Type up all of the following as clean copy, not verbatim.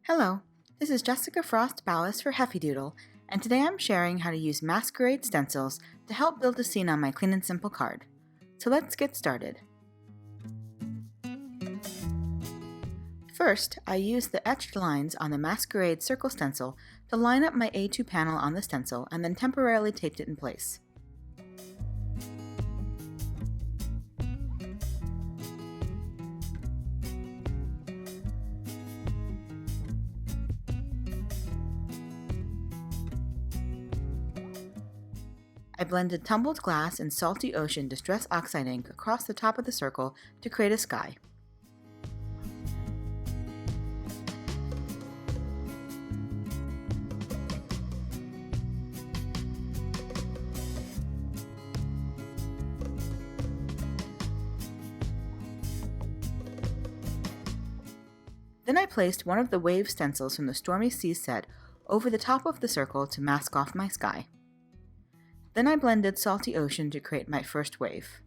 Hello, this is Jessica Frost-Ballas for Heffy Doodle, and today I'm sharing how to use Masquerade Stencils to help build a scene on my clean and simple card. So let's get started. First, I used the etched lines on the Masquerade Circle stencil to line up my A2 panel on the stencil and then temporarily taped it in place. I blended Tumbled glass and Salty Ocean Distress Oxide ink across the top of the circle to create a sky. Then I placed one of the wave stencils from the Stormy Seas set over the top of the circle to mask off my sky. Then I blended Salty Ocean to create my first wave.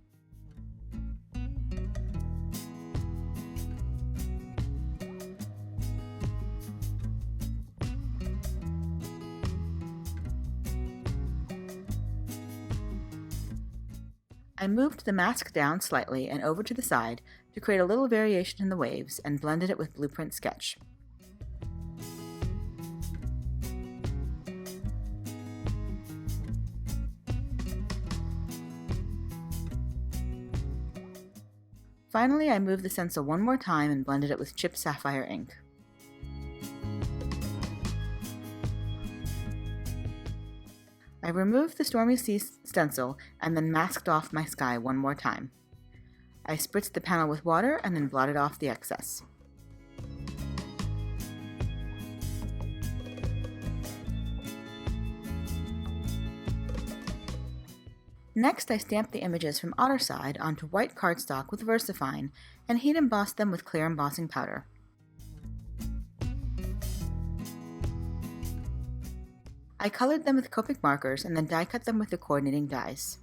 I moved the mask down slightly and over to the side to create a little variation in the waves and blended it with Blueprint Sketch. Finally, I moved the stencil one more time and blended it with chipped Sapphire ink. I removed the Stormy Seas stencil and then masked off my sky one more time. I spritzed the panel with water and then blotted off the excess. Next, I stamped the images from Otter onto white cardstock with VersaFine and heat embossed them with clear embossing powder. I colored them with Copic Markers and then die cut them with the coordinating dies.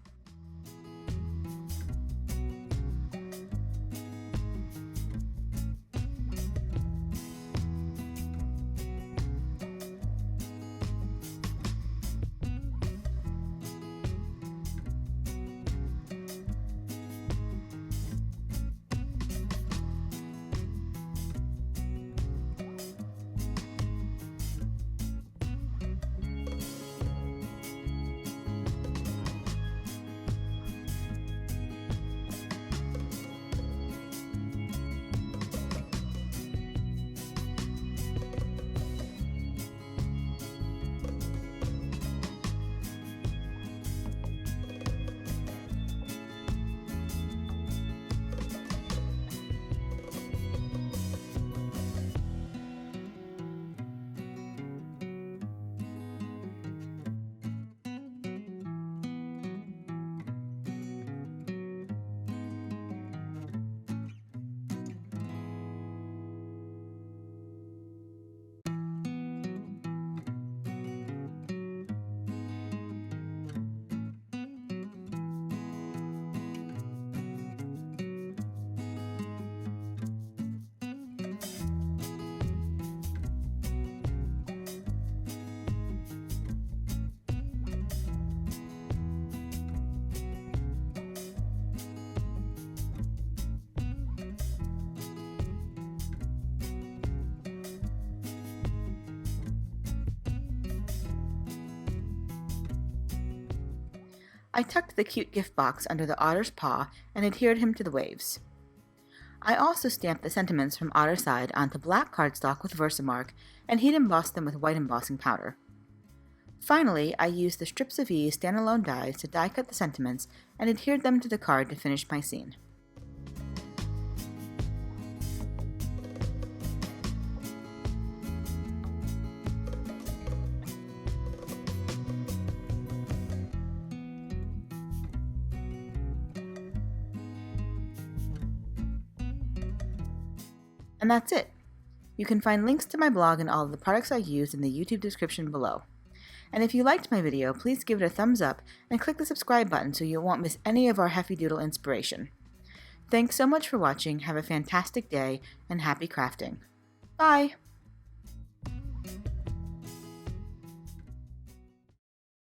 I tucked the cute gift box under the otter's paw and adhered him to the waves. I also stamped the sentiments from Otter onto black cardstock with Versamark and heat embossed them with white embossing powder. Finally, I used the Strips of E standalone dies to die cut the sentiments and adhered them to the card to finish my scene. And that's it. You can find links to my blog and all of the products I used in the YouTube description below. And if you liked my video, please give it a thumbs up and click the subscribe button so you won't miss any of our Heffy Doodle inspiration. Thanks so much for watching, have a fantastic day, and happy crafting. Bye!